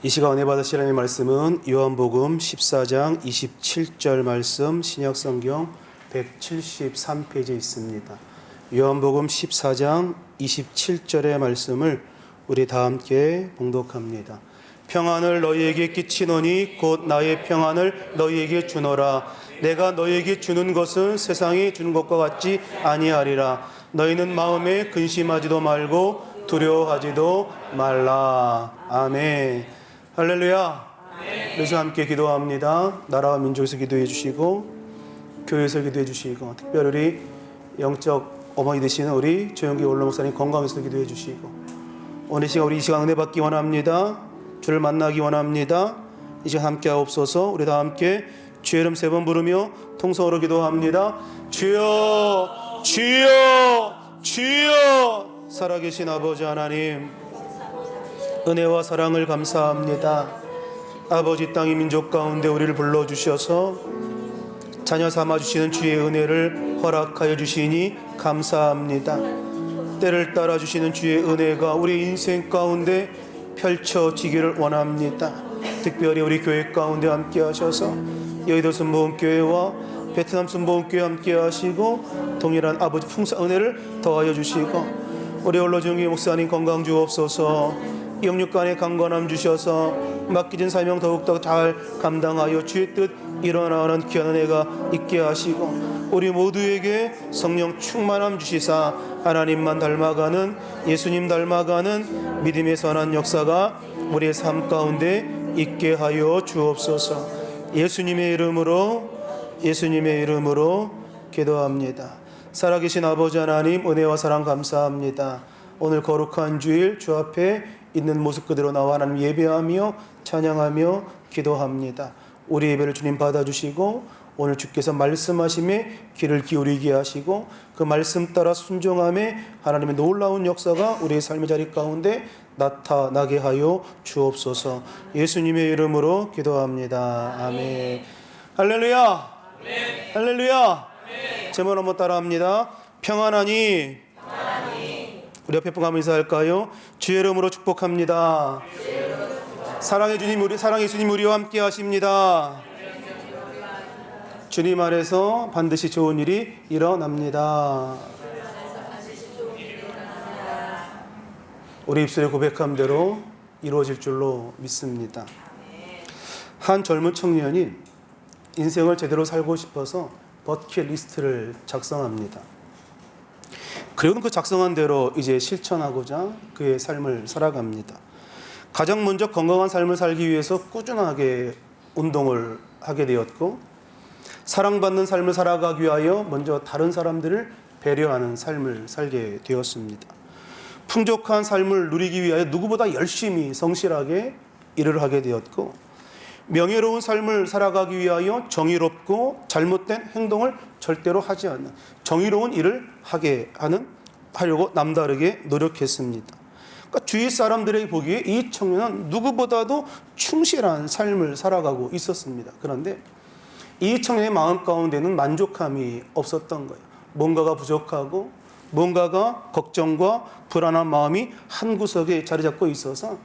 이 시간 은혜 받으실 하나님의 말씀은 요한복음 14장 27절 말씀, 신약성경 173페이지에 있습니다. 요한복음 14장 27절의 말씀을 우리 다 함께 봉독합니다. 평안을 너희에게 끼치노니 곧 나의 평안을 너희에게 주노라. 내가 너희에게 주는 것은 세상이 주는 것과 같지 아니하리라. 너희는 마음에 근심하지도 말고 두려워하지도 말라. 아멘. 할렐루야. 그래서 함께 기도합니다. 나라와 민족에서 기도해 주시고 교회에서 기도해 주시고 특별히 우리 영적 어머니 되시는 우리 조영기 원로 목사님 건강에서 기도해 주시고 오늘 시간 우리 이 시간 은혜 받기 원합니다. 주를 만나기 원합니다. 이 시간 함께 하옵소서. 우리 다 함께 주의 이름 3번 부르며 통성으로 기도합니다. 주여 주여 주여. 살아계신 아버지 하나님, 은혜와 사랑을 감사합니다. 아버지 땅의 민족 가운데 우리를 불러주셔서 자녀 삼아주시는 주의 은혜를 허락하여 주시니 감사합니다. 때를 따라 주시는 주의 은혜가 우리 인생 가운데 펼쳐지기를 원합니다. 특별히 우리 교회 가운데 함께 하셔서 여의도 순복음교회와 베트남 순복음교회 함께 하시고 동일한 아버지 풍성 은혜를 더하여 주시고 우리 원로정기 목사님 건강 주옵소서. 영육간의 강건함 주셔서 맡기진 사명 더욱더 잘 감당하여 주의 뜻 일어나는 귀한 은혜가 있게 하시고 우리 모두에게 성령 충만함 주시사 하나님만 닮아가는, 예수님 닮아가는 믿음의 선한 역사가 우리의 삶 가운데 있게 하여 주옵소서. 예수님의 이름으로 기도합니다. 살아계신 아버지 하나님, 은혜와 사랑 감사합니다. 오늘 거룩한 주일 주 앞에 있는 모습 그대로 나와 하나님 예배하며 찬양하며 기도합니다. 우리 예배를 주님 받아주시고 오늘 주께서 말씀하심에 귀를 기울이게 하시고 그 말씀 따라 순종함에 하나님의 놀라운 역사가 우리의 삶의 자리 가운데 나타나게 하여 주옵소서. 예수님의 이름으로 기도합니다. 아멘. 할렐루야. 할렐루야. 제목 한번 따라합니다. 평안하니. 우리 옆에 분 가면 인사할까요? 주의 이름으로 축복합니다. 사랑의 주님 우리와 함께 하십니다. 주님 안에서 반드시 좋은 일이 일어납니다. 우리 입술에 고백한 대로 이루어질 줄로 믿습니다. 한 젊은 청년이 인생을 제대로 살고 싶어서 버킷리스트를 작성합니다. 그리고는 그 작성한 대로 이제 실천하고자 그의 삶을 살아갑니다. 가장 먼저 건강한 삶을 살기 위해서 꾸준하게 운동을 하게 되었고 사랑받는 삶을 살아가기 위하여 먼저 다른 사람들을 배려하는 삶을 살게 되었습니다. 풍족한 삶을 누리기 위하여 누구보다 열심히 성실하게 일을 하게 되었고 명예로운 삶을 살아가기 위하여 정의롭고 잘못된 행동을 절대로 하지 않는 정의로운 일을 하려고 남다르게 노력했습니다. 그러니까 주위 사람들에게 보기에 이 청년은 누구보다도 충실한 삶을 살아가고 있었습니다. 그런데 이 청년의 마음 가운데는 만족함이 없었던 거예요. 뭔가가 부족하고 뭔가가 걱정과 불안한 마음이 한 구석에 자리 잡고 있어서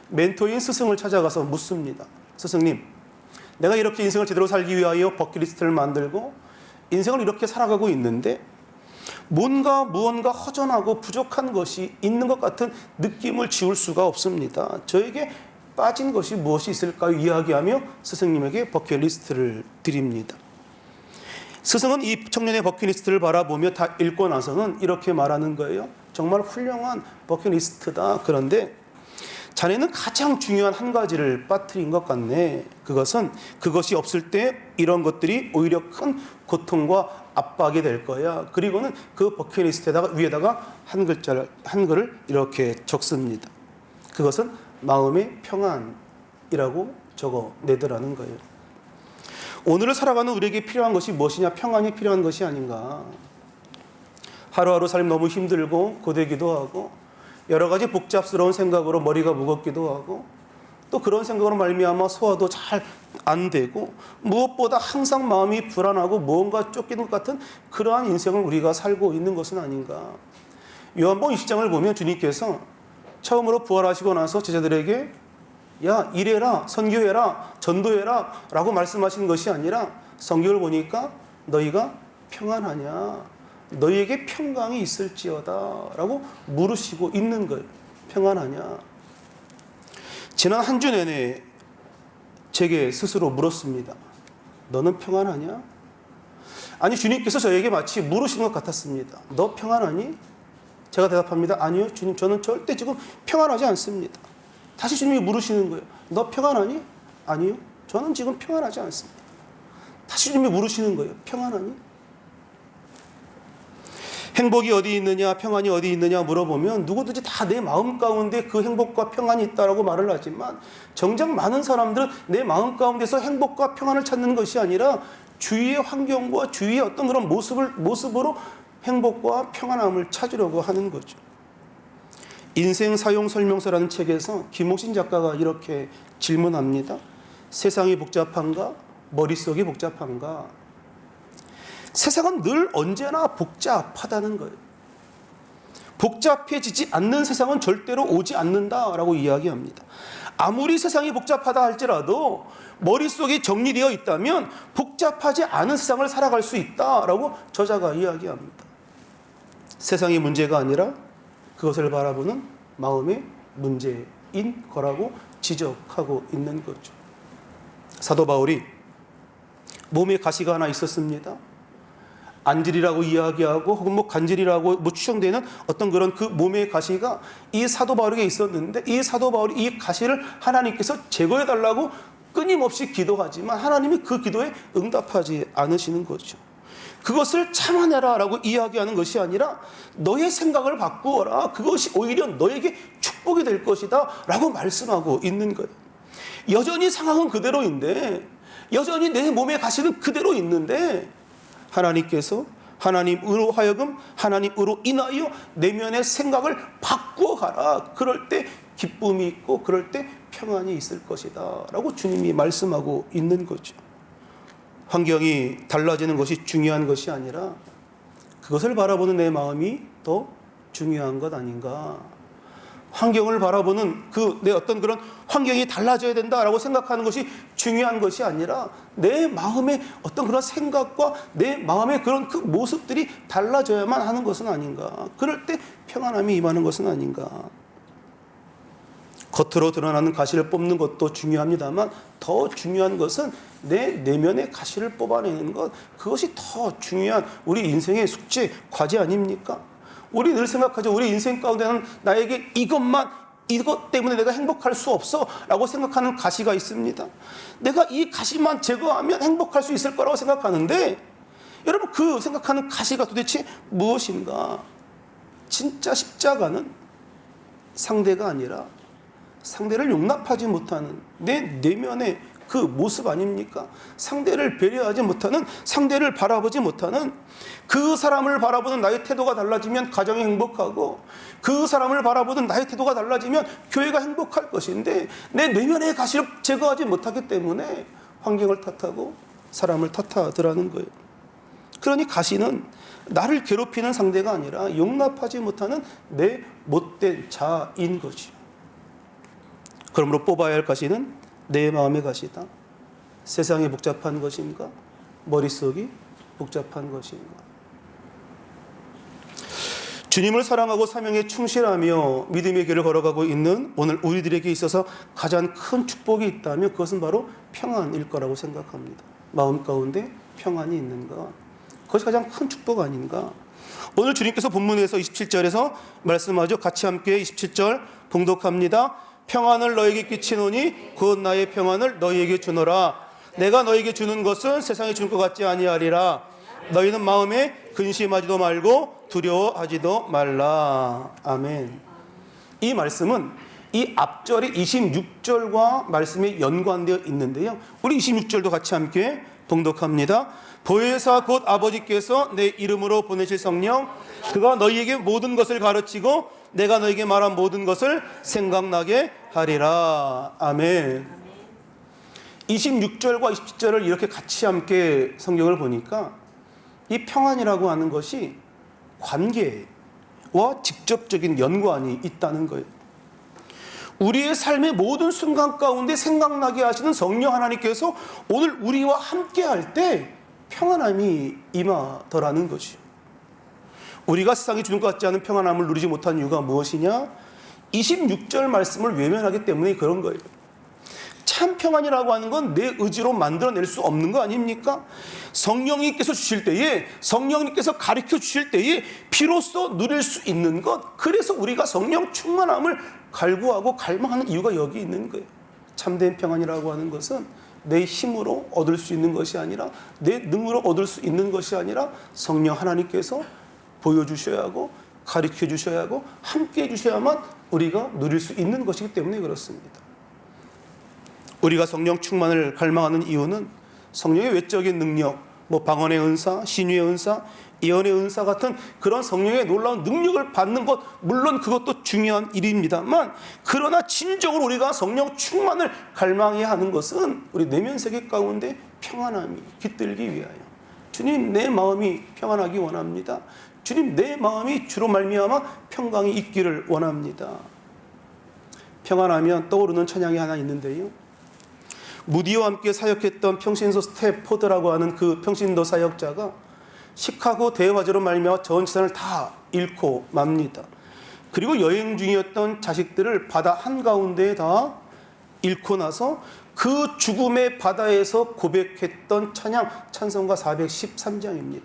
멘토인 스승을 찾아가서 묻습니다. 스승님, 내가 이렇게 인생을 제대로 살기 위하여 버킷리스트를 만들고 인생을 이렇게 살아가고 있는데 무언가 허전하고 부족한 것이 있는 것 같은 느낌을 지울 수가 없습니다. 저에게 빠진 것이 무엇이 있을까요? 이야기하며 스승님에게 버킷리스트를 드립니다. 스승은 이 청년의 버킷리스트를 바라보며 다 읽고 나서는 이렇게 말하는 거예요. 정말 훌륭한 버킷리스트다. 그런데 자네는 가장 중요한 한 가지를 빠뜨린 것 같네. 그것이 없을 때 이런 것들이 오히려 큰 고통과 압박이 될 거야. 그리고는 그 버킷리스트에다가 위에다가 한글을 이렇게 적습니다. 그것은 마음의 평안이라고 적어내더라는 거예요. 오늘을 살아가는 우리에게 필요한 것이 무엇이냐? 평안이 필요한 것이 아닌가. 하루하루 삶이 너무 힘들고 고되기도 하고 여러 가지 복잡스러운 생각으로 머리가 무겁기도 하고 또 그런 생각으로 말미암아 소화도 잘 안 되고 무엇보다 항상 마음이 불안하고 무언가 쫓기는 것 같은 그러한 인생을 우리가 살고 있는 것은 아닌가. 요한복음 20장을 보면 주님께서 처음으로 부활하시고 나서 제자들에게 야, 이래라, 선교해라, 전도해라 라고 말씀하신 것이 아니라 성경을 보니까 너희가 평안하냐, 너희에게 평강이 있을지어다 라고 물으시고 있는 거예요. 평안하냐. 지난 한 주 내내 제게 스스로 물었습니다. 너는 평안하냐? 아니, 주님께서 저에게 마치 물으시는 것 같았습니다. 너 평안하니? 제가 대답합니다. 아니요, 주님, 저는 절대 지금 평안하지 않습니다. 다시 주님이 물으시는 거예요. 너 평안하니? 아니요, 저는 지금 평안하지 않습니다. 다시 주님이 물으시는 거예요. 평안하니? 행복이 어디 있느냐, 평안이 어디 있느냐 물어보면 누구든지 다 내 마음 가운데 그 행복과 평안이 있다라고 말을 하지만, 정작 많은 사람들은 내 마음 가운데서 행복과 평안을 찾는 것이 아니라 주위의 환경과 주위의 어떤 그런 모습으로 행복과 평안함을 찾으려고 하는 거죠. 인생 사용 설명서라는 책에서 김옥신 작가가 이렇게 질문합니다. 세상이 복잡한가? 머릿속이 복잡한가? 세상은 늘 언제나 복잡하다는 거예요. 복잡해지지 않는 세상은 절대로 오지 않는다라고 이야기합니다. 아무리 세상이 복잡하다 할지라도 머릿속이 정리되어 있다면 복잡하지 않은 세상을 살아갈 수 있다라고 저자가 이야기합니다. 세상이 문제가 아니라 그것을 바라보는 마음의 문제인 거라고 지적하고 있는 거죠. 사도 바울이 몸에 가시가 하나 있었습니다. 안질이라고 이야기하고 혹은 간질이라고 추정되는 어떤 그런 그 몸의 가시가 이 사도 바울에게 있었는데, 이 사도 바울이 이 가시를 하나님께서 제거해 달라고 끊임없이 기도하지만 하나님이 그 기도에 응답하지 않으시는 거죠. 그것을 참아내라 라고 이야기하는 것이 아니라 너의 생각을 바꾸어라, 그것이 오히려 너에게 축복이 될 것이다 라고 말씀하고 있는 거예요. 여전히 상황은 그대로인데, 여전히 내 몸에 가시는 그대로 있는데, 하나님께서 하나님으로 하여금 하나님으로 인하여 내면의 생각을 바꾸어 가라. 그럴 때 기쁨이 있고 그럴 때 평안이 있을 것이다 라고 주님이 말씀하고 있는 거죠. 환경이 달라지는 것이 중요한 것이 아니라 그것을 바라보는 내 마음이 더 중요한 것 아닌가. 환경을 바라보는 내 어떤 그런 환경이 달라져야 된다라고 생각하는 것이 중요한 것이 아니라 내 마음의 어떤 그런 생각과 내 마음의 그런 그 모습들이 달라져야만 하는 것은 아닌가. 그럴 때 평안함이 임하는 것은 아닌가. 겉으로 드러나는 가시를 뽑는 것도 중요합니다만 더 중요한 것은 내 내면의 가시를 뽑아내는 것, 그것이 더 중요한 우리 인생의 숙제, 과제 아닙니까? 우리 늘 생각하죠. 우리 인생 가운데는 나에게 이것 때문에 내가 행복할 수 없어 라고 생각하는 가시가 있습니다. 내가 이 가시만 제거하면 행복할 수 있을 거라고 생각하는데, 여러분 그 생각하는 가시가 도대체 무엇인가? 진짜 십자가는 상대가 아니라 상대를 용납하지 못하는 내 내면의 그 모습 아닙니까? 상대를 배려하지 못하는, 상대를 바라보지 못하는, 그 사람을 바라보는 나의 태도가 달라지면 가정이 행복하고 그 사람을 바라보는 나의 태도가 달라지면 교회가 행복할 것인데, 내 내면의 가시를 제거하지 못하기 때문에 환경을 탓하고 사람을 탓하더라는 거예요. 그러니 가시는 나를 괴롭히는 상대가 아니라 용납하지 못하는 내 못된 자인 거죠. 그러므로 뽑아야 할 가시는 내 마음의 가시다. 세상이 복잡한 것인가? 머릿속이 복잡한 것인가? 주님을 사랑하고 사명에 충실하며 믿음의 길을 걸어가고 있는 오늘 우리들에게 있어서 가장 큰 축복이 있다면 그것은 바로 평안일 거라고 생각합니다. 마음 가운데 평안이 있는 것, 그것이 가장 큰 축복 아닌가? 오늘 주님께서 본문에서 27절에서 말씀하죠. 같이 함께 27절 봉독합니다. 평안을 너에게 끼치노니 곧 나의 평안을 너희에게 주노라. 내가 너에게 주는 것은 세상이 줄 것 같지 아니하리라. 너희는 마음에 근심하지도 말고 두려워하지도 말라. 아멘. 이 말씀은 이 앞절이 26절과 말씀이 연관되어 있는데요, 우리 26절도 같이 함께 봉독합니다. 보혜사 곧 아버지께서 내 이름으로 보내실 성령, 그가 너희에게 모든 것을 가르치고 내가 너에게 말한 모든 것을 생각나게 하리라. 아멘. 26절과 27절을 이렇게 같이 함께 성경을 보니까 이 평안이라고 하는 것이 관계와 직접적인 연관이 있다는 거예요. 우리의 삶의 모든 순간 가운데 생각나게 하시는 성령 하나님께서 오늘 우리와 함께 할 때 평안함이 임하더라는 것이요. 우리가 세상이 주는 것 같지 않은 평안함을 누리지 못한 이유가 무엇이냐? 26절 말씀을 외면하기 때문에 그런 거예요. 참 평안이라고 하는 건 내 의지로 만들어낼 수 없는 거 아닙니까? 성령님께서 주실 때에, 성령님께서 가르쳐 주실 때에 비로소 누릴 수 있는 것, 그래서 우리가 성령 충만함을 갈구하고 갈망하는 이유가 여기 있는 거예요. 참된 평안이라고 하는 것은 내 힘으로 얻을 수 있는 것이 아니라, 내 능으로 얻을 수 있는 것이 아니라 성령 하나님께서 보여주셔야 하고 가르쳐 주셔야 하고 함께 해주셔야만 우리가 누릴 수 있는 것이기 때문에 그렇습니다. 우리가 성령 충만을 갈망하는 이유는 성령의 외적인 능력, 방언의 은사, 신유의 은사, 예언의 은사 같은 그런 성령의 놀라운 능력을 받는 것, 물론 그것도 중요한 일입니다만, 그러나 진정으로 우리가 성령 충만을 갈망해야 하는 것은 우리 내면 세계 가운데 평안함이 깃들기 위하여, 주님 내 마음이 평안하기 원합니다. 주님 내 마음이 주로 말미암아 평강이 있기를 원합니다. 평안하면 떠오르는 찬양이 하나 있는데요, 무디와 함께 사역했던 평신도 스태포드라고 하는 그 평신도 사역자가 시카고 대화재로 말미암아 전 재산을 다 잃고 맙니다. 그리고 여행 중이었던 자식들을 바다 한가운데에 다 잃고 나서 그 죽음의 바다에서 고백했던 찬송가 413장입니다.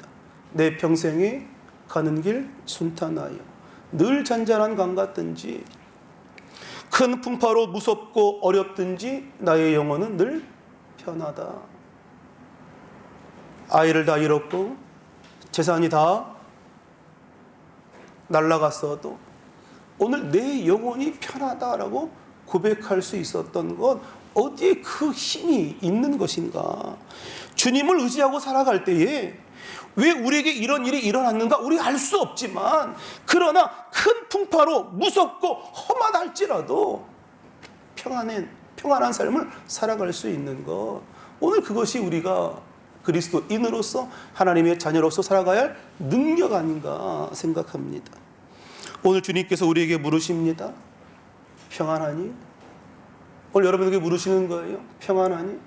내 평생에 가는 길 순탄하여 늘 잔잔한 강 같든지 큰 풍파로 무섭고 어렵든지 나의 영혼은 늘 편하다. 아이를 다 잃었고 재산이 다 날아갔어도 오늘 내 영혼이 편하다라고 고백할 수 있었던 것, 어디에 그 힘이 있는 것인가? 주님을 의지하고 살아갈 때에 왜 우리에게 이런 일이 일어났는가 우리 알 수 없지만, 그러나 큰 풍파로 무섭고 험하다 할지라도 평안한 삶을 살아갈 수 있는 것, 오늘 그것이 우리가 그리스도인으로서 하나님의 자녀로서 살아가야 할 능력 아닌가 생각합니다. 오늘 주님께서 우리에게 물으십니다. 평안하니? 오늘 여러분에게 물으시는 거예요. 평안하니?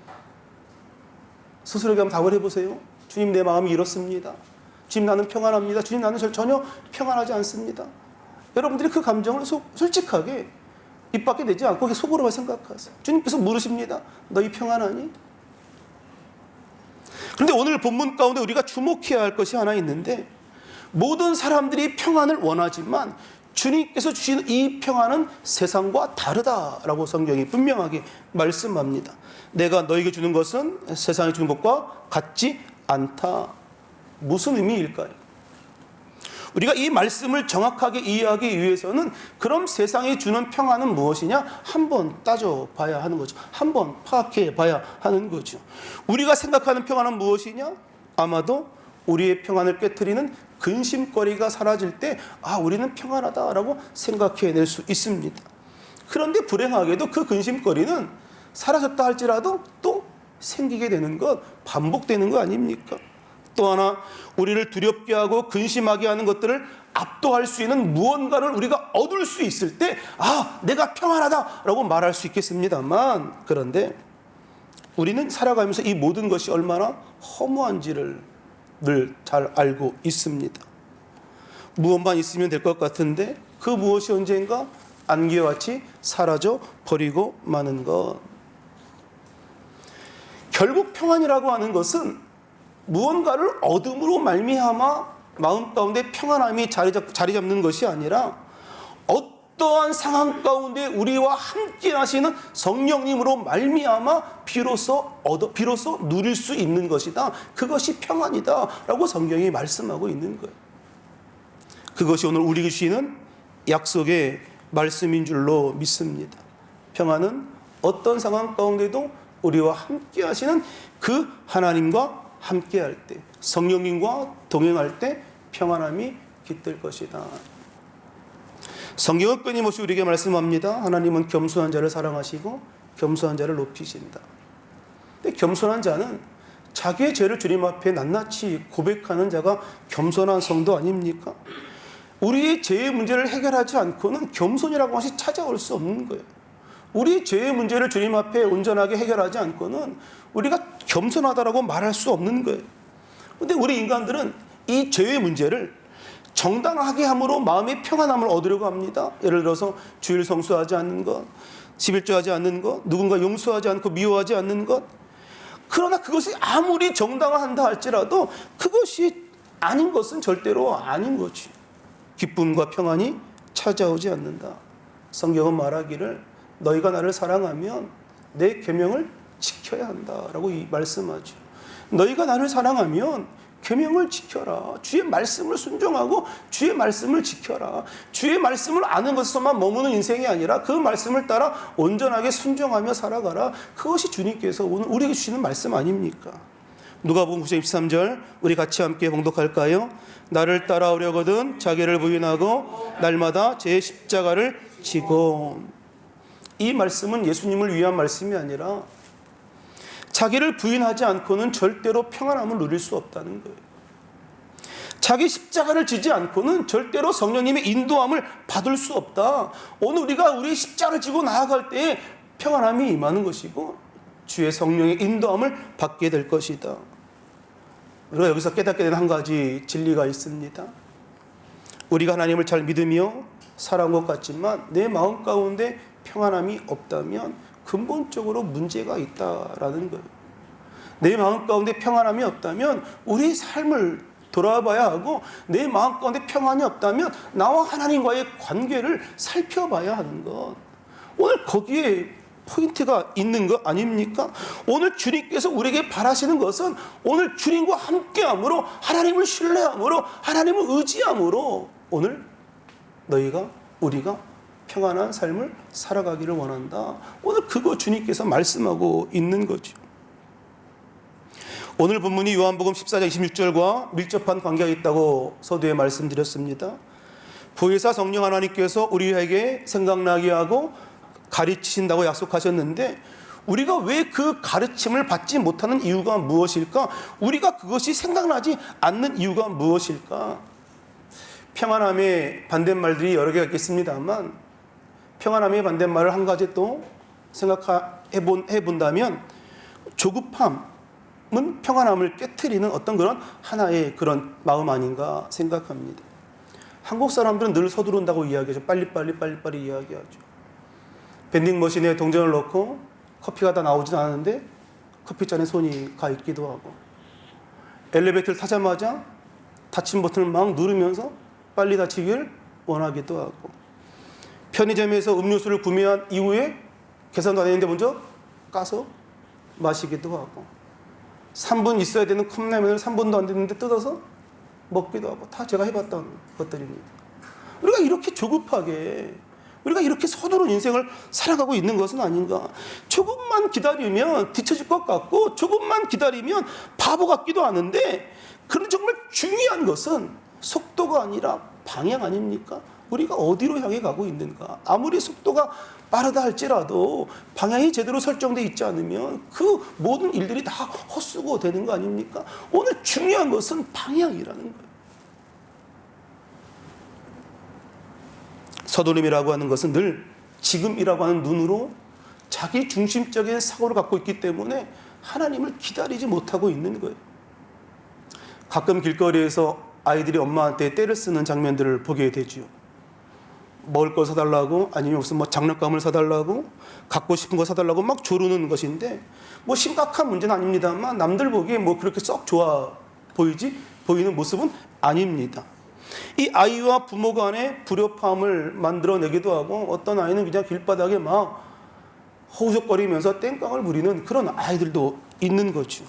스스로에게 한번 답을 해보세요. 주님 내 마음이 이렇습니다. 주님 나는 평안합니다. 주님 나는 전혀 평안하지 않습니다. 여러분들이 그 감정을 솔직하게 입 밖에 내지 않고 속으로만 생각하세요. 주님께서 물으십니다. 너희 평안하니? 그런데 오늘 본문 가운데 우리가 주목해야 할 것이 하나 있는데, 모든 사람들이 평안을 원하지만 주님께서 주시는 이 평안은 세상과 다르다라고 성경이 분명하게 말씀합니다. 내가 너에게 주는 것은 세상이 주는 것과 같지 않다. 무슨 의미일까요? 우리가 이 말씀을 정확하게 이해하기 위해서는 그럼 세상이 주는 평안은 무엇이냐? 한번 따져봐야 하는 거죠. 한번 파악해봐야 하는 거죠. 우리가 생각하는 평안은 무엇이냐? 아마도 우리의 평안을 깨트리는 근심거리가 사라질 때 우리는 평안하다라고 생각해낼 수 있습니다. 그런데 불행하게도 그 근심거리는 사라졌다 할지라도 또 생기게 되는 것, 반복되는 거 아닙니까? 또 하나, 우리를 두렵게 하고 근심하게 하는 것들을 압도할 수 있는 무언가를 우리가 얻을 수 있을 때 내가 평안하다라고 말할 수 있겠습니다만, 그런데 우리는 살아가면서 이 모든 것이 얼마나 허무한지를 늘 잘 알고 있습니다. 무엇만 있으면 될 것 같은데 그 무엇이 언젠가 안개와 같이 사라져 버리고 마는 것. 결국 평안이라고 하는 것은 무언가를 얻음으로 말미암아 마음 가운데 평안함이 자리 잡는 것이 아니라, 어떠한 상황 가운데 우리와 함께 하시는 성령님으로 말미암아 비로소 누릴 수 있는 것이다. 그것이 평안이다라고 성경이 말씀하고 있는 거예요. 그것이 오늘 우리에게 주시는 약속의 말씀인 줄로 믿습니다. 평안은 어떤 상황 가운데도 우리와 함께 하시는 그 하나님과 함께 할 때, 성령님과 동행할 때 평안함이 깃들 것이다. 성경은 끊임없이 우리에게 말씀합니다. 하나님은 겸손한 자를 사랑하시고 겸손한 자를 높이신다. 근데 겸손한 자는 자기의 죄를 주님 앞에 낱낱이 고백하는 자가 겸손한 성도 아닙니까? 우리의 죄의 문제를 해결하지 않고는 겸손이라고 하시 찾아올 수 없는 거예요. 우리 죄의 문제를 주님 앞에 온전하게 해결하지 않고는 우리가 겸손하다라고 말할 수 없는 거예요. 근데 우리 인간들은 이 죄의 문제를 정당하게 함으로 마음의 평안함을 얻으려고 합니다. 예를 들어서 주일 성수하지 않는 것, 11조하지 않는 것, 누군가 용서하지 않고 미워하지 않는 것. 그러나 그것이 아무리 정당화한다 할지라도 그것이 아닌 것은 절대로 아닌 거지. 기쁨과 평안이 찾아오지 않는다. 성경은 말하기를 너희가 나를 사랑하면 내 계명을 지켜야 한다라고 말씀하죠. 너희가 나를 사랑하면 계명을 지켜라. 주의 말씀을 순종하고 주의 말씀을 지켜라. 주의 말씀을 아는 것에서만 머무는 인생이 아니라 그 말씀을 따라 온전하게 순종하며 살아가라. 그것이 주님께서 오늘 우리에게 주시는 말씀 아닙니까? 누가복음 9장 23절 우리 같이 함께 봉독할까요? 나를 따라오려거든 자기를 부인하고 날마다 제 십자가를 지고. 이 말씀은 예수님을 위한 말씀이 아니라 자기를 부인하지 않고는 절대로 평안함을 누릴 수 없다는 거예요. 자기 십자가를 지지 않고는 절대로 성령님의 인도함을 받을 수 없다. 오늘 우리가 우리 십자가를 지고 나아갈 때에 평안함이 임하는 것이고 주의 성령의 인도함을 받게 될 것이다. 우리가 여기서 깨닫게 되는 한 가지 진리가 있습니다. 우리가 하나님을 잘 믿으며 살아온 것 같지만 내 마음 가운데 평안함이 없다면 근본적으로 문제가 있다라는 거예요. 내 마음 가운데 평안함이 없다면 우리 삶을 돌아봐야 하고 내 마음 가운데 평안이 없다면 나와 하나님과의 관계를 살펴봐야 하는 것. 오늘 거기에 포인트가 있는 거 아닙니까? 오늘 주님께서 우리에게 바라시는 것은 오늘 주님과 함께함으로 하나님을 신뢰함으로 하나님을 의지함으로 오늘 너희가 우리가 평안한 삶을 살아가기를 원한다. 오늘 그거 주님께서 말씀하고 있는 거죠. 오늘 본문이 요한복음 14장 26절과 밀접한 관계가 있다고 서두에 말씀드렸습니다. 보혜사 성령 하나님께서 우리에게 생각나게 하고 가르치신다고 약속하셨는데 우리가 왜 그 가르침을 받지 못하는 이유가 무엇일까? 우리가 그것이 생각나지 않는 이유가 무엇일까? 평안함의 반대말들이 여러 개가 있겠습니다만 평안함의 반대말을 한 가지 또 생각해 본다면 조급함은 평안함을 깨트리는 어떤 그런 하나의 그런 마음 아닌가 생각합니다. 한국 사람들은 늘 서두른다고 이야기하죠. 빨리빨리 이야기하죠. 밴딩머신에 동전을 넣고 커피가 다 나오진 않는데 커피잔에 손이 가 있기도 하고 엘리베이터를 타자마자 닫힌 버튼을 막 누르면서 빨리 닫히길 원하기도 하고 편의점에서 음료수를 구매한 이후에 계산도 안 했는데 먼저 까서 마시기도 하고 3분 있어야 되는 컵라면을 3분도 안 됐는데 뜯어서 먹기도 하고 다 제가 해봤던 것들입니다. 우리가 이렇게 조급하게 우리가 이렇게 서두른 인생을 살아가고 있는 것은 아닌가. 조금만 기다리면 뒤처질 것 같고 조금만 기다리면 바보 같기도 하는데 그런 정말 중요한 것은 속도가 아니라 방향 아닙니까? 우리가 어디로 향해 가고 있는가. 아무리 속도가 빠르다 할지라도 방향이 제대로 설정되어 있지 않으면 그 모든 일들이 다 헛수고 되는 거 아닙니까? 오늘 중요한 것은 방향이라는 거예요. 서두름이라고 하는 것은 늘 지금이라고 하는 눈으로 자기 중심적인 사고를 갖고 있기 때문에 하나님을 기다리지 못하고 있는 거예요. 가끔 길거리에서 아이들이 엄마한테 떼를 쓰는 장면들을 보게 되죠. 먹을 거 사달라고 아니면 무슨 장난감을 사달라고 갖고 싶은 거 사달라고 막 조르는 것인데 심각한 문제는 아닙니다만 남들 보기에 그렇게 썩 좋아 보이는 모습은 아닙니다. 이 아이와 부모 간의 불협화음을 만들어내기도 하고 어떤 아이는 그냥 길바닥에 막 허우적거리면서 땡깡을 부리는 그런 아이들도 있는 거죠.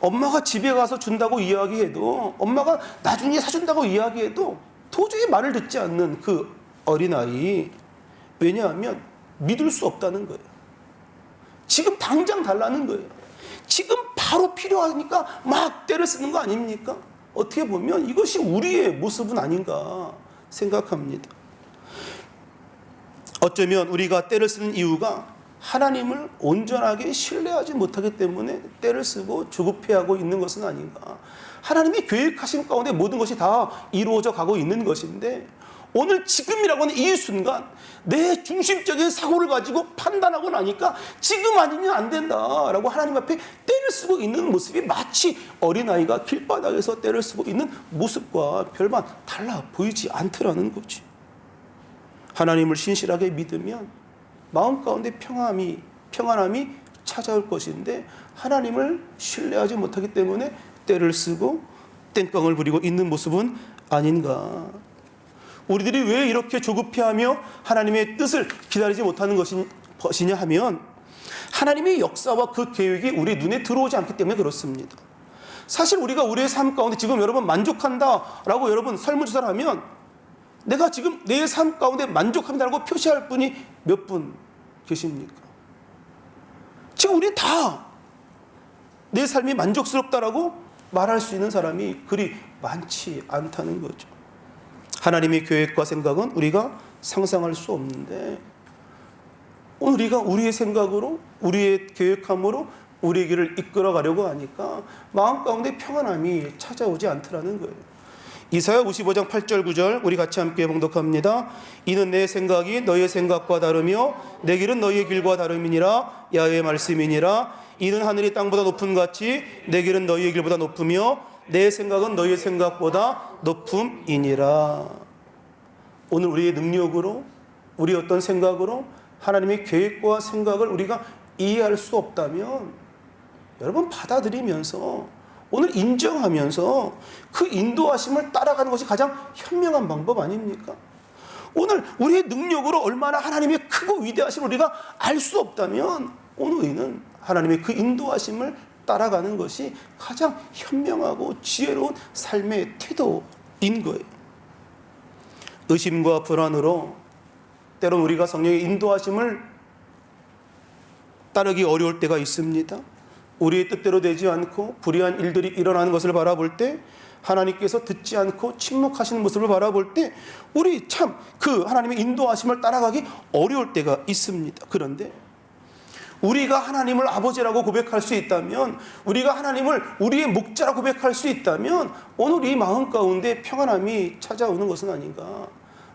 엄마가 집에 가서 준다고 이야기해도 엄마가 나중에 사준다고 이야기해도 도저히 말을 듣지 않는 그 어린아이. 왜냐하면 믿을 수 없다는 거예요. 지금 당장 달라는 거예요. 지금 바로 필요하니까 막 때를 쓰는 거 아닙니까? 어떻게 보면 이것이 우리의 모습은 아닌가 생각합니다. 어쩌면 우리가 때를 쓰는 이유가 하나님을 온전하게 신뢰하지 못하기 때문에 때를 쓰고 조급해하고 있는 것은 아닌가. 하나님이 계획하신 가운데 모든 것이 다 이루어져 가고 있는 것인데 오늘 지금이라고 하는 이 순간 내 중심적인 사고를 가지고 판단하고 나니까 지금 아니면 안 된다라고 하나님 앞에 떼를 쓰고 있는 모습이 마치 어린아이가 길바닥에서 떼를 쓰고 있는 모습과 별반 달라 보이지 않더라는 거지. 하나님을 신실하게 믿으면 마음 가운데 평안함이 찾아올 것인데 하나님을 신뢰하지 못하기 때문에 떼를 쓰고 땡깡을 부리고 있는 모습은 아닌가. 우리들이 왜 이렇게 조급해하며 하나님의 뜻을 기다리지 못하는 것이냐 하면 하나님의 역사와 그 계획이 우리 눈에 들어오지 않기 때문에 그렇습니다. 사실 우리가 우리의 삶 가운데 지금 여러분 만족한다라고 여러분 설문조사를 하면 내가 지금 내 삶 가운데 만족합니다라고 표시할 분이 몇 분 계십니까? 지금 우리 다 내 삶이 만족스럽다라고 말할 수 있는 사람이 그리 많지 않다는 거죠. 하나님의 계획과 생각은 우리가 상상할 수 없는데 우리가 우리의 생각으로 우리의 계획함으로 우리의 길을 이끌어 가려고 하니까 마음 가운데 평안함이 찾아오지 않더라는 거예요. 이사야 55장 8절 9절 우리 같이 함께 봉독합니다. 이는 내 생각이 너희의 생각과 다르며 내 길은 너희의 길과 다름이니라. 야훼의 말씀이니라. 이는 하늘이 땅보다 높음 같이 내 길은 너희의 길보다 높으며 내 생각은 너희의 생각보다 높음이니라. 오늘 우리의 능력으로 우리의 어떤 생각으로 하나님의 계획과 생각을 우리가 이해할 수 없다면 여러분 받아들이면서 오늘 인정하면서 그 인도하심을 따라가는 것이 가장 현명한 방법 아닙니까? 오늘 우리의 능력으로 얼마나 하나님의 크고 위대하심을 우리가 알 수 없다면 오늘 우리는 하나님의 그 인도하심을 따라가는 것이 가장 현명하고 지혜로운 삶의 태도인 거예요. 의심과 불안으로 때론 우리가 성령의 인도하심을 따르기 어려울 때가 있습니다. 우리의 뜻대로 되지 않고 불의한 일들이 일어나는 것을 바라볼 때 하나님께서 듣지 않고 침묵하시는 모습을 바라볼 때 우리 참 그 하나님의 인도하심을 따라가기 어려울 때가 있습니다. 그런데 우리가 하나님을 아버지라고 고백할 수 있다면 우리가 하나님을 우리의 목자라고 고백할 수 있다면 오늘 이 마음 가운데 평안함이 찾아오는 것은 아닌가.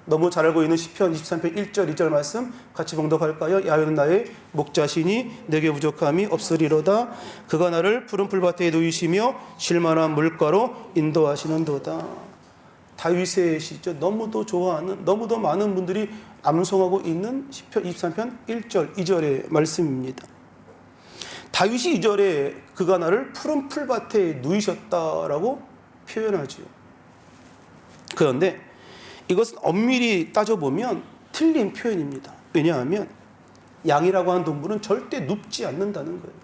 너무 잘 알고 있는 시편 23편 1절 2절 말씀 같이 봉독할까요? 야훼는 나의 목자시니 내게 부족함이 없으리로다. 그가 나를 푸른 풀밭에 누이시며 쉴만한 물가로 인도하시는도다. 다윗의 시죠. 너무도 좋아하는 너무도 많은 분들이 암송하고 있는 시편 23편 1절 2절의 말씀입니다. 다윗이 2절에 그가 나를 푸른 풀밭에 누이셨다라고 표현하죠. 그런데 이것은 엄밀히 따져보면 틀린 표현입니다. 왜냐하면 양이라고 하는 동물은 절대 눕지 않는다는 거예요.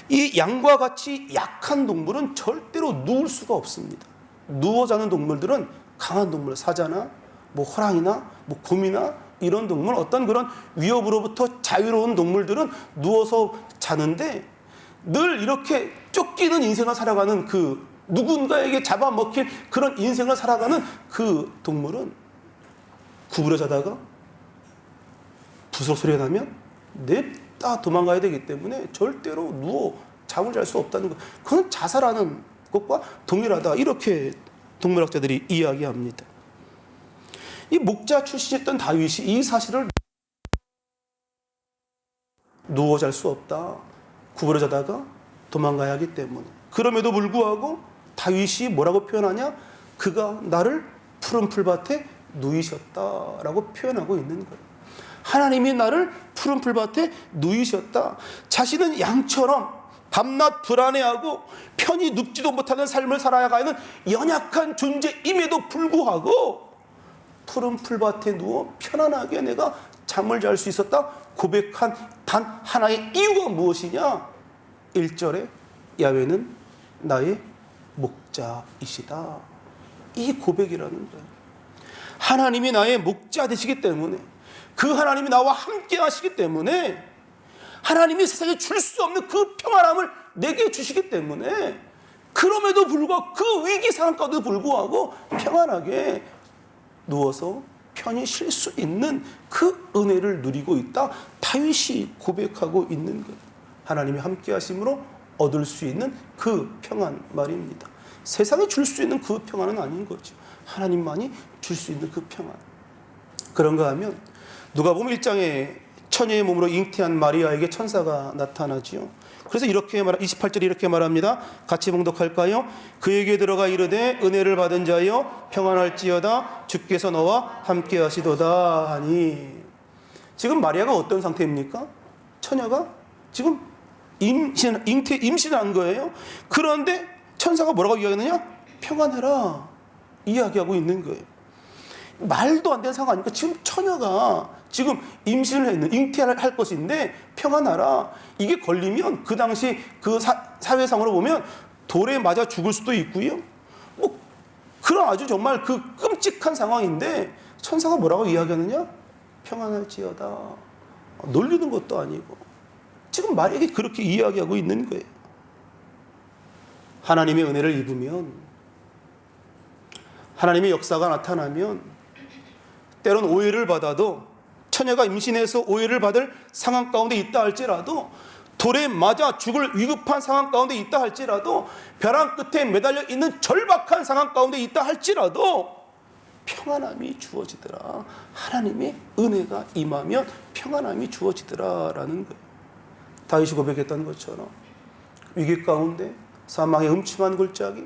이 양과 같이 약한 동물은 절대로 누울 수가 없습니다. 누워 자는 동물들은 강한 동물, 사자나 뭐 호랑이나 뭐 곰이나 이런 동물, 어떤 그런 위협으로부터 자유로운 동물들은 누워서 자는데 늘 이렇게 쫓기는 인생을 살아가는 그 누군가에게 잡아먹힐 그런 인생을 살아가는 그 동물은 구부려 자다가 부스럭 소리가 나면 냅다 도망가야 되기 때문에 절대로 누워 잠을 잘 수 없다는 것. 그건 자살하는 것과 동일하다. 이렇게 동물학자들이 이야기합니다. 이 목자 출신이었던 다윗이 이 사실을 누워 잘 수 없다. 구부려 자다가 도망가야 하기 때문에. 그럼에도 불구하고 다윗이 뭐라고 표현하냐? 그가 나를 푸른 풀밭에 누이셨다라고 표현하고 있는 거예요. 하나님이 나를 푸른 풀밭에 누이셨다. 자신은 양처럼 밤낮 불안해하고 편히 눕지도 못하는 삶을 살아야 하는 연약한 존재임에도 불구하고 푸른 풀밭에 누워 편안하게 내가 잠을 잘 수 있었다 고백한 단 하나의 이유가 무엇이냐? 1절에 야훼는 나의 목자이시다. 이 고백이라는 거예요. 하나님이 나의 목자 되시기 때문에, 그 하나님이 나와 함께 하시기 때문에, 하나님이 세상에 줄 수 없는 그 평안함을 내게 주시기 때문에, 그럼에도 불구하고 그 위기 상황 가운데도 불구하고 평안하게 누워서 편히 쉴 수 있는 그 은혜를 누리고 있다. 다윗이 고백하고 있는 거예요. 하나님이 함께 하심으로 얻을 수 있는 그 평안 말입니다. 세상에 줄 수 있는 그 평안은 아닌 거죠. 하나님만이 줄 수 있는 그 평안. 그런가 하면 누가복음 1장에 처녀의 몸으로 잉태한 마리아에게 천사가 나타나지요. 그래서 28절에 이렇게 말합니다. 같이 봉독할까요? 그에게 들어가 이르되 은혜를 받은 자여 평안할지어다 주께서 너와 함께 하시도다 하니. 지금 마리아가 어떤 상태입니까? 처녀가 지금 임신한 거예요. 그런데 천사가 뭐라고 이야기하느냐? 평안해라 이야기하고 있는 거예요. 말도 안 되는 상황이니까 지금 처녀가 지금 임신을 했는 잉태할 것인데 평안하라. 이게 걸리면 그 당시 그 사회상으로 보면 돌에 맞아 죽을 수도 있고요. 뭐 그런 아주 정말 그 끔찍한 상황인데 천사가 뭐라고 이야기하느냐? 평안할지어다. 놀리는 것도 아니고 지금 마리아에게 그렇게 이야기하고 있는 거예요. 하나님의 은혜를 입으면, 하나님의 역사가 나타나면 때론 오해를 받아도, 처녀가 임신해서 오해를 받을 상황 가운데 있다 할지라도, 돌에 맞아 죽을 위급한 상황 가운데 있다 할지라도, 벼랑 끝에 매달려 있는 절박한 상황 가운데 있다 할지라도 평안함이 주어지더라. 하나님의 은혜가 임하면 평안함이 주어지더라라는 거예요. 다윗이 고백했던 것처럼 위기 가운데 사망의 음침한 골짜기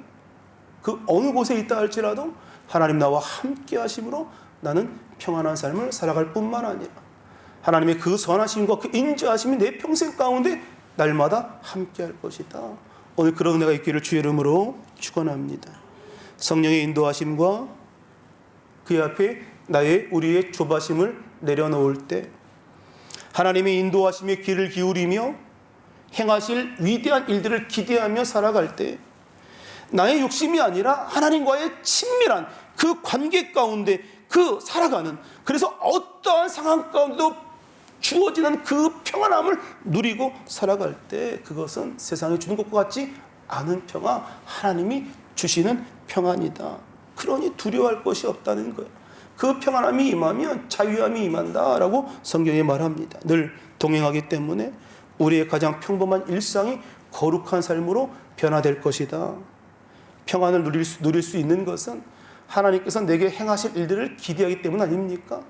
그 어느 곳에 있다 할지라도 하나님 나와 함께 하심으로 나는 평안한 삶을 살아갈 뿐만 아니라 하나님의 그 선하심과 그 인자하심이 내 평생 가운데 날마다 함께 할 것이다. 오늘 그런 은혜가 있기를 주의 이름으로 축원합니다. 성령의 인도하심과 그 앞에 우리의 조바심을 내려놓을 때 하나님의 인도하심의 귀를 기울이며 행하실 위대한 일들을 기대하며 살아갈 때 나의 욕심이 아니라 하나님과의 친밀한 그 관계 가운데 그 살아가는, 그래서 어떠한 상황 가운데도 주어지는 그 평안함을 누리고 살아갈 때 그것은 세상이 주는 것과 같지 않은 평화, 하나님이 주시는 평안이다. 그러니 두려워할 것이 없다는 거예요. 그 평안함이 임하면 자유함이 임한다라고 성경이 말합니다. 늘 동행하기 때문에 우리의 가장 평범한 일상이 거룩한 삶으로 변화될 것이다. 평안을 누릴 수 있는 것은 하나님께서 내게 행하실 일들을 기대하기 때문 아닙니까?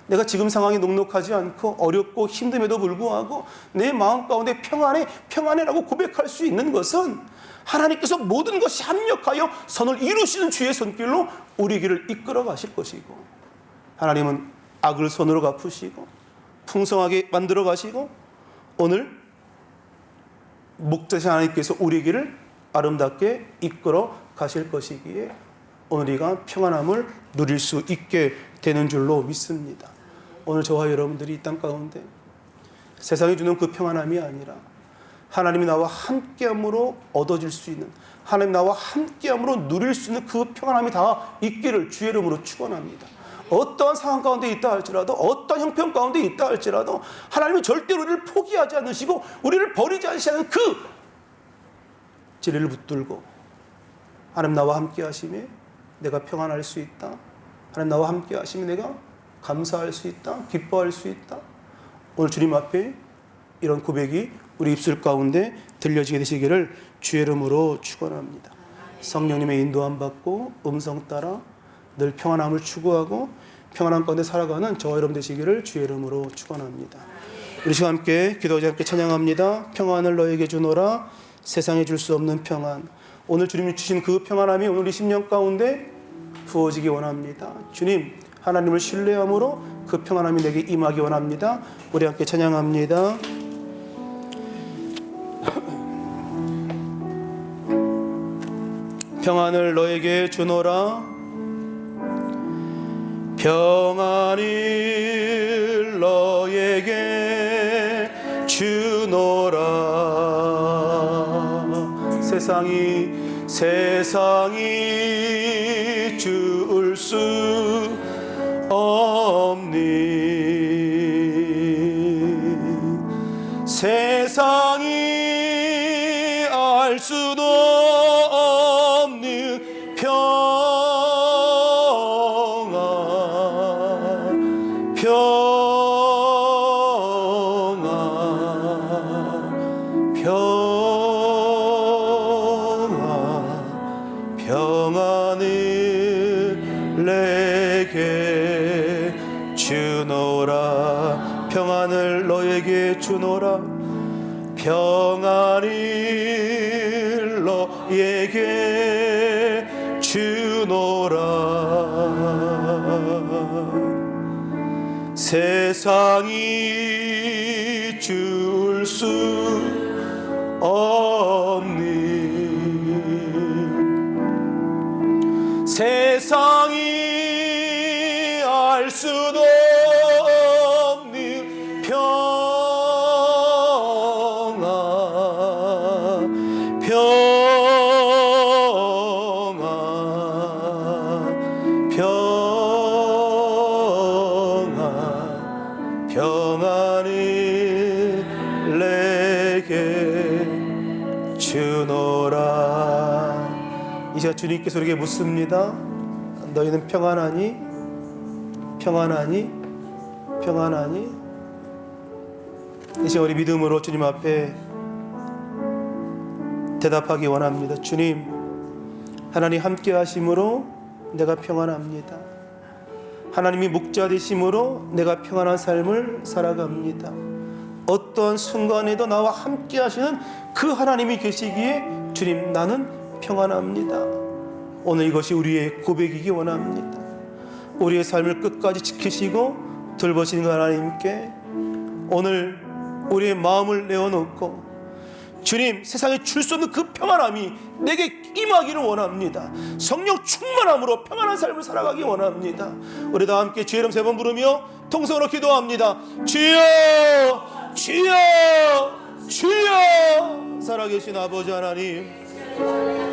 내가 지금 상황이 녹록하지 않고 어렵고 힘듦에도 불구하고 내 마음 가운데 평안해라고 고백할 수 있는 것은 하나님께서 모든 것이 합력하여 선을 이루시는 주의 손길로 우리 길을 이끌어 가실 것이고, 하나님은 악을 손으로 갚으시고 풍성하게 만들어 가시고 오늘 목자신 하나님께서 우리 길을 아름답게 이끌어 가실 것이기에 오늘이가 평안함을 누릴 수 있게 되는 줄로 믿습니다. 오늘 저와 여러분들이 이 땅 가운데 세상이 주는 그 평안함이 아니라 하나님이 나와 함께함으로 얻어질 수 있는, 하나님 나와 함께함으로 누릴 수 있는 그 평안함이 다 있기를 주의 이름으로 축원합니다. 어떠한 상황 가운데 있다 할지라도, 어떠한 형편 가운데 있다 할지라도 하나님은 절대로 우리를 포기하지 않으시고 우리를 버리지 않으시는 그 진리를 붙들고 하나님 나와 함께 하심에 내가 평안할 수 있다. 하나님 나와 함께 하심에 내가 감사할 수 있다. 기뻐할 수 있다. 오늘 주님 앞에 이런 고백이 우리 입술 가운데 들려지게 되시기를 주의 이름으로 축원합니다. 성령님의 인도함 받고 음성 따라 늘 평안함을 추구하고 평안함 가운데 살아가는 저와 여러분 되시기를 주의 이름으로 축원합니다. 우리 시간 함께 기도하지 함께 찬양합니다. 평안을 너에게 주노라 세상에 줄 수 없는 평안. 오늘 주님이 주신 그 평안함이 오늘 이 10년 가운데 부어지기 원합니다. 주님 하나님을 신뢰함으로 그 평안함이 내게 임하기 원합니다. 우리 함께 찬양합니다. 평안을 너에게 주노라 평안을 너에게 주노라 세상이 줄 수 없는 세상이 알 수도 없는 평안 평안을 평안을 너에게 주노라. 평안을 너에게 주노라. 세상이 줄 수 없는, 세상이 알 수도 없는 평안, 평안, 평안, 평안을 내게 주노라. 이제 주님께서 우리에게 묻습니다. 너희는 평안하니? 평안하니? 평안하니? 이제 우리 믿음으로 주님 앞에 대답하기 원합니다. 주님, 하나님 함께 하심으로 내가 평안합니다. 하나님이 목자 되심으로 내가 평안한 삶을 살아갑니다. 어떤 순간에도 나와 함께 하시는 그 하나님이 계시기에 주님, 나는 평안합니다. 오늘 이것이 우리의 고백이기 원합니다. 우리의 삶을 끝까지 지키시고 돌보시는 하나님께 오늘 우리의 마음을 내어놓고, 주님, 세상에 줄 수 없는 그 평안함이 내게 임하기를 원합니다. 성령 충만함으로 평안한 삶을 살아가기 원합니다. 우리 다 함께 주의 이름 3번 부르며 통성으로 기도합니다. 주여, 주여, 주여. 살아계신 아버지 하나님,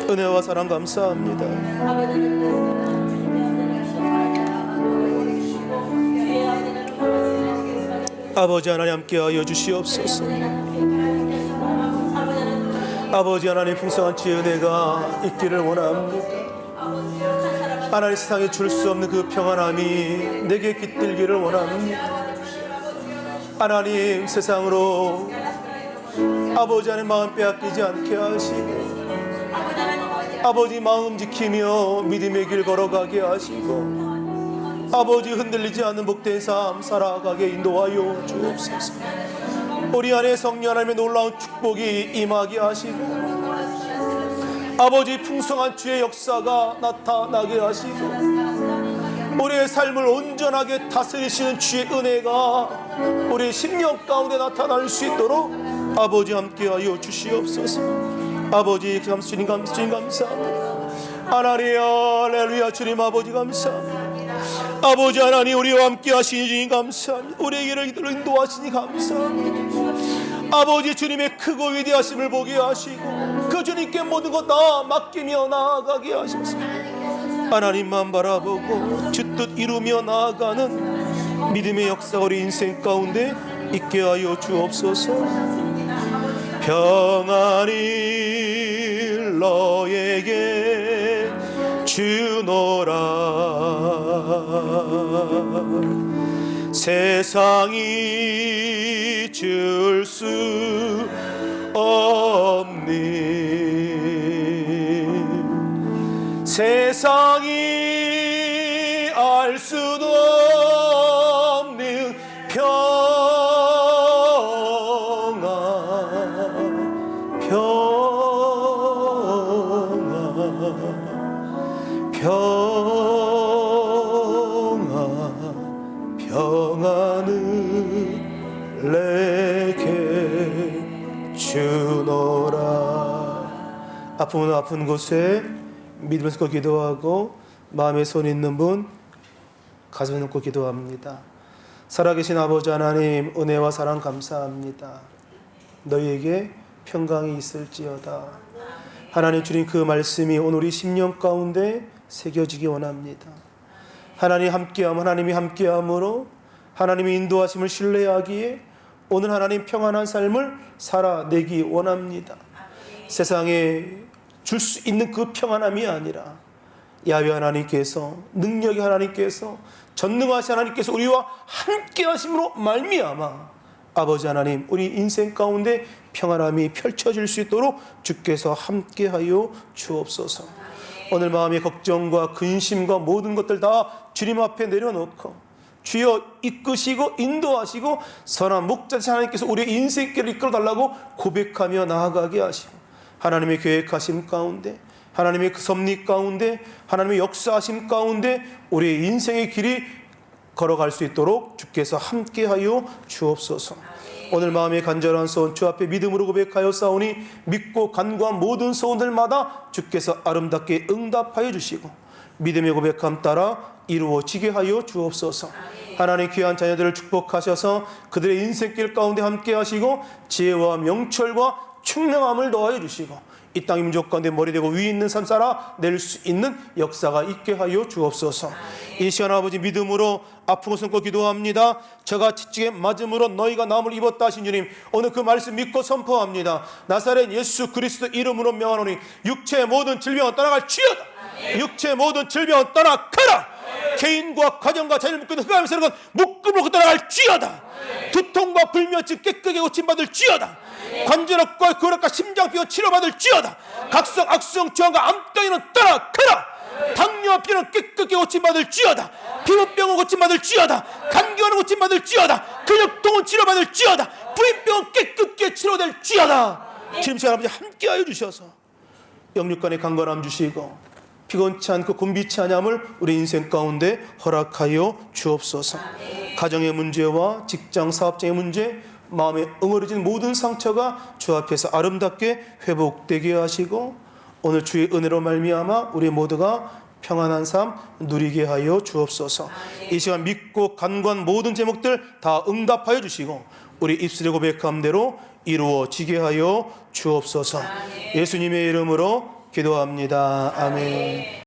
은혜와 사랑 감사합니다. 아버지 하나님 함께하여 주시옵소서. 아버지 하나님 풍성한 주의 은혜가 있기를 원합니다. 하나님, 세상에 줄 수 없는 그 평안함이 내게 깃들기를 원합니다. 하나님, 세상으로 아버지 하나님 마음 빼앗기지 않게 하시고, 아버지 마음 지키며 믿음의 길 걸어가게 하시고, 아버지 흔들리지 않는 복된 삶 살아가게 인도하여 주옵소서. 우리 안에 성령 하나님의 놀라운 축복이 임하게 하시고, 아버지 풍성한 주의 역사가 나타나게 하시고, 우리의 삶을 온전하게 다스리시는 주의 은혜가 우리의 심령 가운데 나타날 수 있도록 아버지 함께하여 주시옵소서. 아버지 주님 감사합니다. 하나님 할렐루야. 주님 아버지 감사합니다. 아버지 하나님, 우리와 함께 하시니 주님 감사합니다. 우리의 길을 인도하시니 감사합니다. 아버지, 주님의 크고 위대하심을 보게 하시고 그 주님께 모든 것 다 맡기며 나아가게 하셔서 하나님만 바라보고 주 뜻 이루며 나아가는 믿음의 역사 우리 인생 가운데 있게 하여 주옵소서. 평안이 너에게 주노라. 세상이 줄 수 없는, 세상이 알 수도 없는 평안, 평안, 평안, 평안을 내게 주노라. 아프면 아픈 곳에 믿으면서 기도하고, 마음에 손 있는 분 가슴에 놓고 기도합니다. 살아계신 아버지 하나님, 은혜와 사랑 감사합니다. 너희에게 평강이 있을지어다. 하나님, 주님 그 말씀이 오늘 우리 심령 가운데 새겨지기 원합니다. 하나님 함께함, 하나님이 함께함으로 하나님의 인도하심을 신뢰하기에 오늘 하나님 평안한 삶을 살아내기 원합니다. 세상에 줄 수 있는 그 평안함이 아니라 야훼 하나님께서, 능력의 하나님께서, 전능하신 하나님께서 우리와 함께 하심으로 말미암아 아버지 하나님, 우리 인생 가운데 평안함이 펼쳐질 수 있도록 주께서 함께하여 주옵소서. 오늘 마음의 걱정과 근심과 모든 것들 다 주님 앞에 내려놓고 주여 이끄시고 인도하시고 선한 목자신 하나님께서 우리의 인생길을 이끌어달라고 고백하며 나아가게 하시고, 하나님의 계획하심 가운데, 하나님의 그 섭리 가운데, 하나님의 역사하심 가운데 우리의 인생의 길이 걸어갈 수 있도록 주께서 함께하여 주옵소서. 오늘 마음의 간절한 소원 주 앞에 믿음으로 고백하여 싸우니 믿고 간구한 모든 소원들마다 주께서 아름답게 응답하여 주시고 믿음의 고백함 따라 이루어지게 하여 주옵소서. 하나님 귀한 자녀들을 축복하셔서 그들의 인생길 가운데 함께 하시고 지혜와 명철과 총명함을 더하여 주시고 이 땅의 민족 가운데 머리되고 위 있는 산 살아 낼 수 있는 역사가 있게 하여 주옵소서. 이 시간 아버지 믿음으로 아프고 숨고 기도합니다. 저가 채찍에 맞음으로 너희가 나음을 입었다 하신 주님, 오늘 그 말씀 믿고 선포합니다. 나사렛 예수 그리스도 이름으로 명하노니 육체의 모든 질병은 떠나갈지어다. 육체의 모든 질병은 떠나가라. 개인과 가정과 자녀를 묶고 있는 흑암의 세력은 묶음으로 떠나갈지어다. 두통과 불면증 깨끗하게 고침받을지어다. 관절압과 근육과 심장병은 치료받을지어다. 각성 악성 저항과 암따위는 떠나가라. 당뇨병은 깨끗하게 고침받을지어다. 피부병은 고침받을지어다. 감기는 고침받을지어다. 근육통은 치료받을지어다. 부인병은 깨끗하게 치료될지어다. 지금 시간 아버지 함께하여 주셔서 영육간의 강건함 주시고 피곤치 않고 곤비치 아니함을 우리 인생 가운데 허락하여 주옵소서. 가정의 문제와 직장 사업장의 문제, 마음에 응어리진 모든 상처가 주 앞에서 아름답게 회복되게 하시고 오늘 주의 은혜로 말미암아 우리 모두가 평안한 삶 누리게 하여 주옵소서. 이 시간 믿고 간구한 모든 제목들 다 응답하여 주시고 우리 입술의 고백함 대로 이루어지게 하여 주옵소서. 예수님의 이름으로 기도합니다. 아멘.